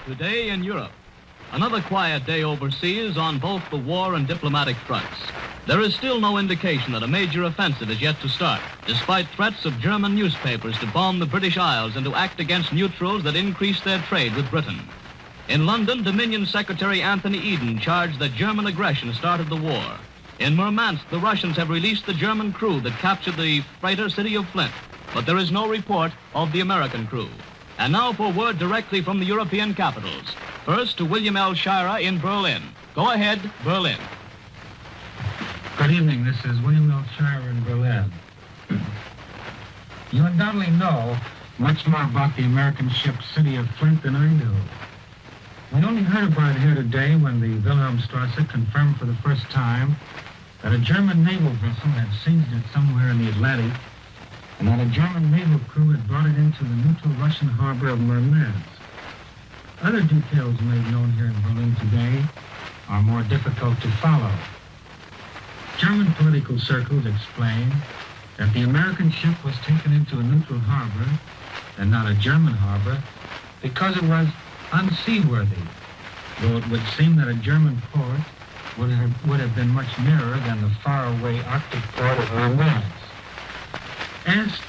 Today in Europe, another quiet day overseas on both the war and diplomatic fronts. There is still no indication that a major offensive is yet to start, despite threats of German newspapers to bomb the British Isles and to act against neutrals that increase their trade with Britain. In London, Dominion Secretary Anthony Eden charged that German aggression started the war. In Murmansk, the Russians have released the German crew that captured the freighter City of Flint, but there is no report of the American crew. And now for word directly from the European capitals. First to William L. Shirer in Berlin. Go ahead, Berlin. Good evening. This is William L. Shirer in Berlin. You undoubtedly know much more about the American ship City of Flint than I do. We only heard about it here today when the Wilhelmstrasse confirmed for the first time that a German naval vessel had seized it somewhere in the Atlantic and that a German naval crew had brought it into the neutral Russian harbor of Murmansk. Other details made known here in Berlin today are more difficult to follow. German political circles explain that the American ship was taken into a neutral harbor, and not a German harbor, because it was unseaworthy, though it would seem that a German port would have been much nearer than the faraway Arctic port of Murmansk. Asked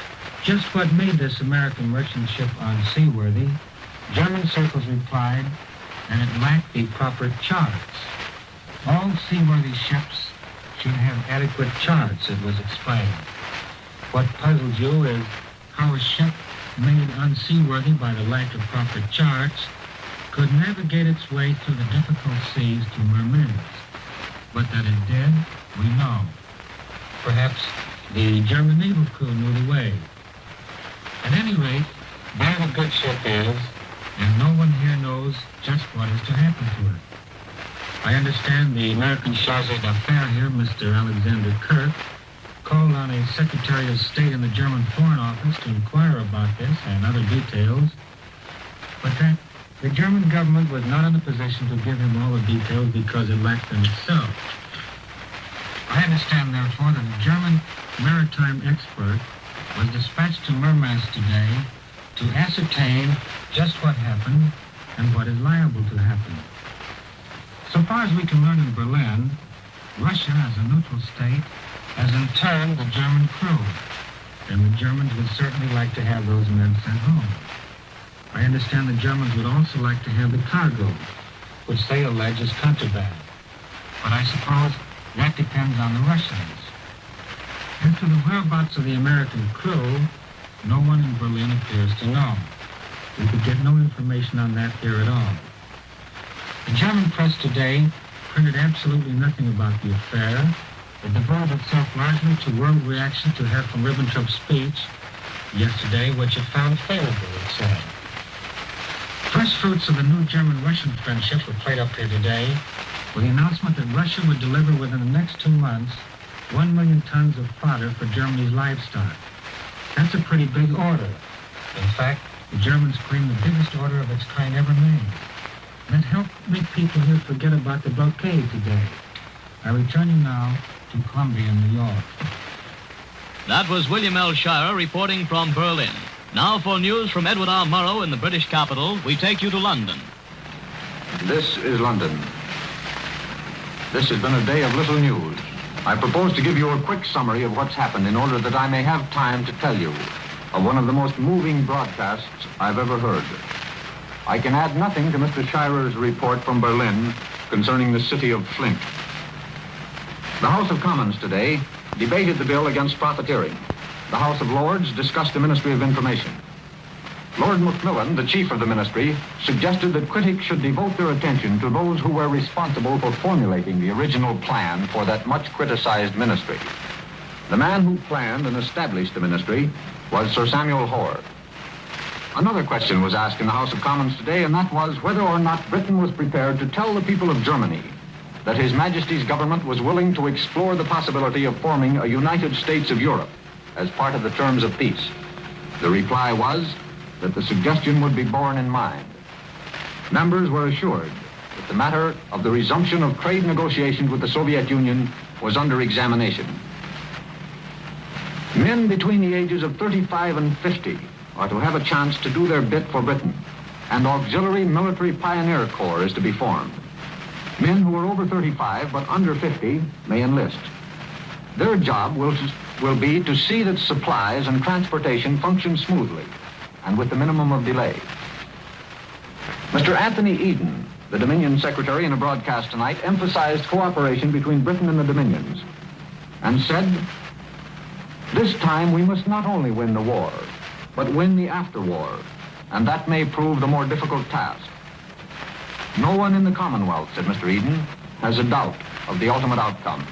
just what made this American merchant ship unseaworthy, German circles replied that it lacked the proper charts. All seaworthy ships should have adequate charts, it was explained. What puzzles you is how a ship made unseaworthy by the lack of proper charts could navigate its way through the difficult seas to Murmansk. But that it did, we know. Perhaps the German naval crew knew the way. At any rate, there the good ship is, and no one here knows just what is to happen to it. I understand the American charge d'affaires here, Mr. Alexander Kirk, called on a Secretary of State in the German Foreign Office to inquire about this and other details, but that the German government was not in a position to give him all the details because it lacked them itself. I understand, therefore, that a German maritime expert was dispatched to Murmansk today to ascertain just what happened and what is liable to happen. So far as we can learn in Berlin, Russia, as a neutral state, has interned the German crew, and the Germans would certainly like to have those men sent home. I understand the Germans would also like to have the cargo, which they allege is contraband. But I suppose that depends on the Russians. As to the whereabouts of the American crew, no one in Berlin appears to know. We could get no information on that here at all. The German press today printed absolutely nothing about the affair. It devoted itself largely to world reaction to Herr von Ribbentrop's speech yesterday, which it found favorable, it said. First fruits of the new German-Russian friendship were played up here today with the announcement that Russia would deliver within the next 2 months 1 million tons of fodder for Germany's livestock. That's a pretty big order. In fact, the Germans claim the biggest order of its kind ever made. That helped make people here forget about the blockade today. I return you now to Columbia, New York. That was William L. Shirer reporting from Berlin. Now for news from Edward R. Murrow in the British capital, we take you to London. This is London. This has been a day of little news. I propose to give you a quick summary of what's happened in order that I may have time to tell you of one of the most moving broadcasts I've ever heard. I can add nothing to Mr. Shirer's report from Berlin concerning the City of Flint. The House of Commons today debated the bill against profiteering. The House of Lords discussed the Ministry of Information. Lord Macmillan, the chief of the ministry, suggested that critics should devote their attention to those who were responsible for formulating the original plan for that much criticized ministry. The man who planned and established the ministry was Sir Samuel Hoare. Another question was asked in the House of Commons today, and that was whether or not Britain was prepared to tell the people of Germany that His Majesty's government was willing to explore the possibility of forming a United States of Europe as part of the terms of peace. The reply was that the suggestion would be borne in mind. Members were assured that the matter of the resumption of trade negotiations with the Soviet Union was under examination. Men between the ages of 35 and 50 are to have a chance to do their bit for Britain. and Auxiliary Military Pioneer Corps is to be formed. Men who are over 35 but under 50 may enlist. Their job will be to see that supplies and transportation function smoothly and with the minimum of delay. Mr. Anthony Eden, the Dominion Secretary, in a broadcast tonight, emphasized cooperation between Britain and the Dominions and said, "This time we must not only win the war, but win the after-war, and that may prove the more difficult task. No one in the Commonwealth," said Mr. Eden, "has a doubt of the ultimate outcome."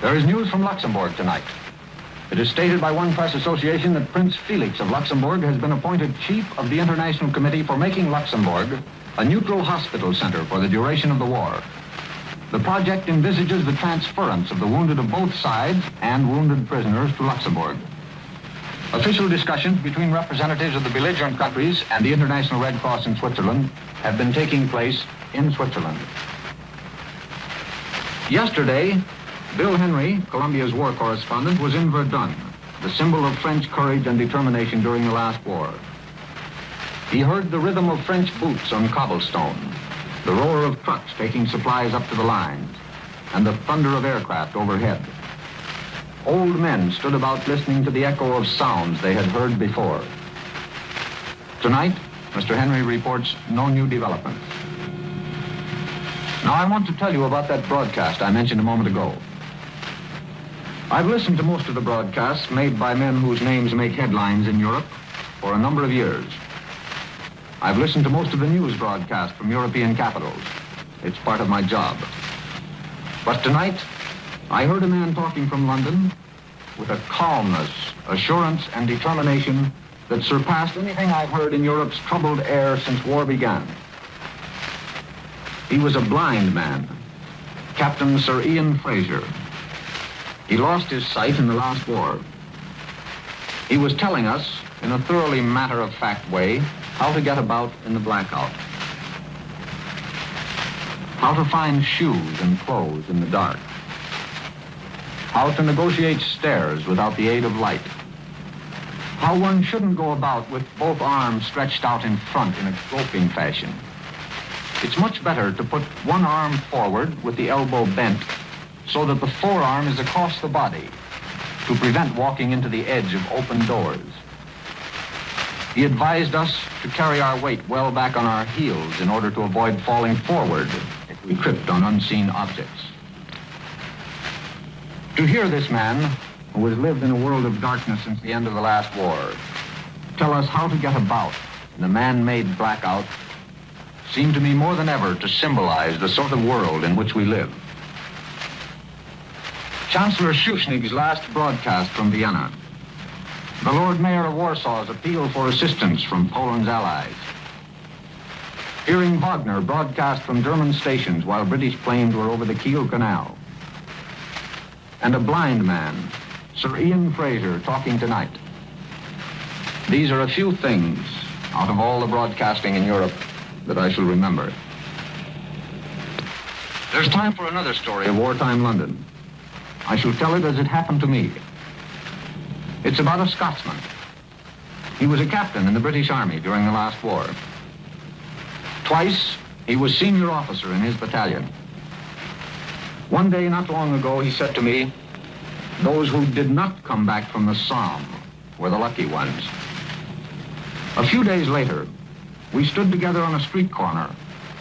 There is news from Luxembourg tonight. It is stated by one press association that Prince Felix of Luxembourg has been appointed chief of the International Committee for making Luxembourg a neutral hospital center for the duration of the war. The project envisages the transference of the wounded of both sides and wounded prisoners to Luxembourg. Official discussions between representatives of the belligerent countries and the International Red Cross in Switzerland have been taking place in Switzerland. Yesterday, Bill Henry, Columbia's war correspondent, was in Verdun, the symbol of French courage and determination during the last war. He heard the rhythm of French boots on cobblestone, the roar of trucks taking supplies up to the lines, and the thunder of aircraft overhead. Old men stood about listening to the echo of sounds they had heard before. Tonight, Mr. Henry reports no new developments. Now, I want to tell you about that broadcast I mentioned a moment ago. I've listened to most of the broadcasts made by men whose names make headlines in Europe for a number of years. I've listened to most of the news broadcasts from European capitals. It's part of my job. But tonight, I heard a man talking from London with a calmness, assurance, and determination that surpassed anything I've heard in Europe's troubled air since war began. He was a blind man, Captain Sir Ian Fraser. He lost his sight in the last war. He was telling us, in a thoroughly matter-of-fact way, how to get about in the blackout, how to find shoes and clothes in the dark, how to negotiate stairs without the aid of light, how one shouldn't go about with both arms stretched out in front in a groping fashion. It's much better to put one arm forward with the elbow bent so that the forearm is across the body to prevent walking into the edge of open doors. He advised us to carry our weight well back on our heels in order to avoid falling forward if we tripped on unseen objects. To hear this man, who has lived in a world of darkness since the end of the last war, tell us how to get about in a man-made blackout seemed to me more than ever to symbolize the sort of world in which we live. Chancellor Schuschnigg's last broadcast from Vienna, the Lord Mayor of Warsaw's appeal for assistance from Poland's allies, hearing Wagner broadcast from German stations while British planes were over the Kiel Canal, and a blind man, Sir Ian Fraser, talking tonight. These are a few things out of all the broadcasting in Europe that I shall remember. There's time for another story of wartime London. I shall tell it as it happened to me. It's about a Scotsman. He was a captain in the British Army during the last war. Twice, he was senior officer in his battalion. One day not long ago, he said to me, "Those who did not come back from the Somme were the lucky ones." A few days later, we stood together on a street corner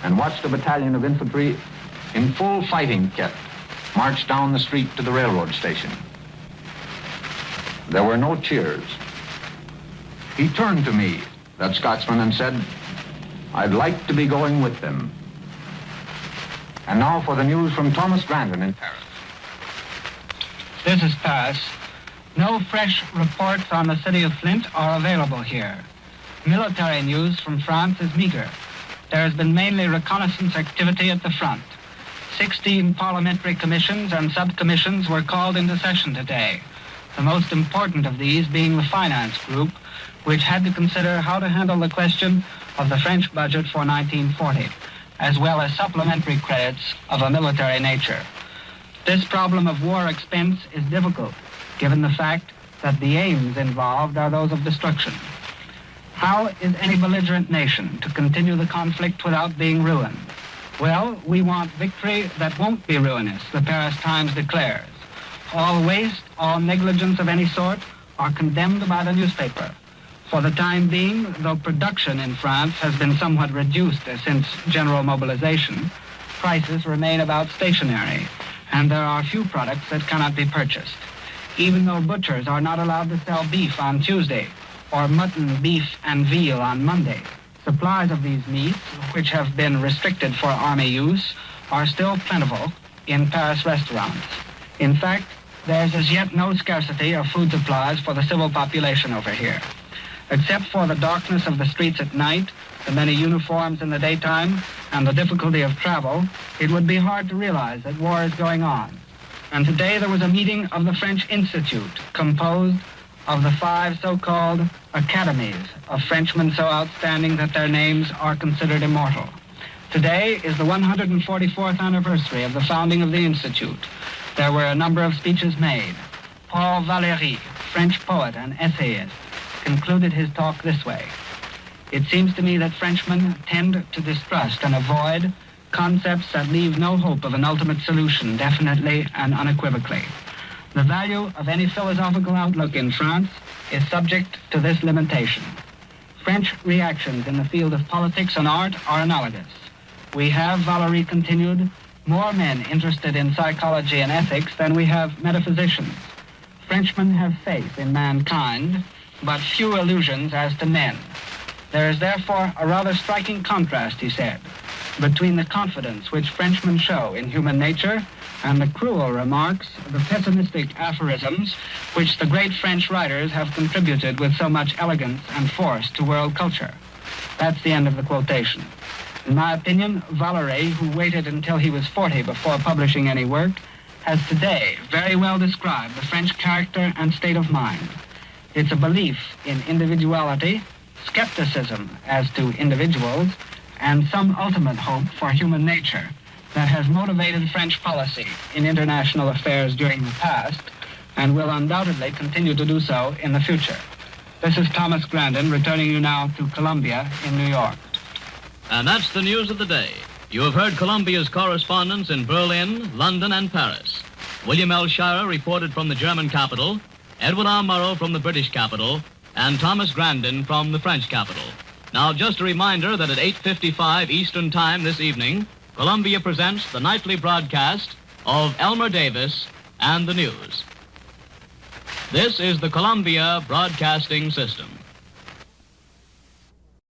and watched a battalion of infantry in full fighting kit march down the street to the railroad station. There were no cheers. He turned to me, that Scotsman, and said, "I'd like to be going with them." And now for the news from Thomas Grandin in Paris. This is Paris. No fresh reports on the city of Flint are available here. Military news from France is meager. There has been mainly reconnaissance activity at the front. 16 parliamentary commissions and subcommissions were called into session today, the most important of these being the finance group, which had to consider how to handle the question of the French budget for 1940, as well as supplementary credits of a military nature. This problem of war expense is difficult, given the fact that the aims involved are those of destruction. How is any belligerent nation to continue the conflict without being ruined? Well, we want victory that won't be ruinous, the Paris Times declares. All waste, all negligence of any sort are condemned by the newspaper. For the time being, though production in France has been somewhat reduced since general mobilization, prices remain about stationary, and there are few products that cannot be purchased. Even though butchers are not allowed to sell beef on Tuesday, or mutton, beef, and veal on Monday, supplies of these meats, which have been restricted for army use, are still plentiful in Paris restaurants. In fact, there's as yet no scarcity of food supplies for the civil population over here. Except for the darkness of the streets at night, the many uniforms in the daytime, and the difficulty of travel, it would be hard to realize that war is going on. And today there was a meeting of the French Institute, composed of the 5 so-called academies of Frenchmen so outstanding that their names are considered immortal. Today is the 144th anniversary of the founding of the Institute. There were a number of speeches made. Paul Valéry, French poet and essayist, concluded his talk this way. It seems to me that Frenchmen tend to distrust and avoid concepts that leave no hope of an ultimate solution definitely and unequivocally. The value of any philosophical outlook in France is subject to this limitation. French reactions in the field of politics and art are analogous. We have, Valéry continued, more men interested in psychology and ethics than we have metaphysicians. Frenchmen have faith in mankind, but few illusions as to men. There is therefore a rather striking contrast, he said, between the confidence which Frenchmen show in human nature and the cruel remarks, the pessimistic aphorisms, which the great French writers have contributed with so much elegance and force to world culture. That's the end of the quotation. In my opinion, Valéry, who waited until he was 40 before publishing any work, has today very well described the French character and state of mind. It's a belief in individuality, skepticism as to individuals, and some ultimate hope for human nature that has motivated French policy in international affairs during the past and will undoubtedly continue to do so in the future. This is Thomas Grandin returning you now to Columbia in New York. And that's the news of the day. You have heard Columbia's correspondents in Berlin, London, and Paris. William L. Shirer reported from the German capital, Edward R. Murrow from the British capital, and Thomas Grandin from the French capital. Now, just a reminder that at 8:55 Eastern Time this evening, Columbia presents the nightly broadcast of Elmer Davis and the news. This is the Columbia Broadcasting System.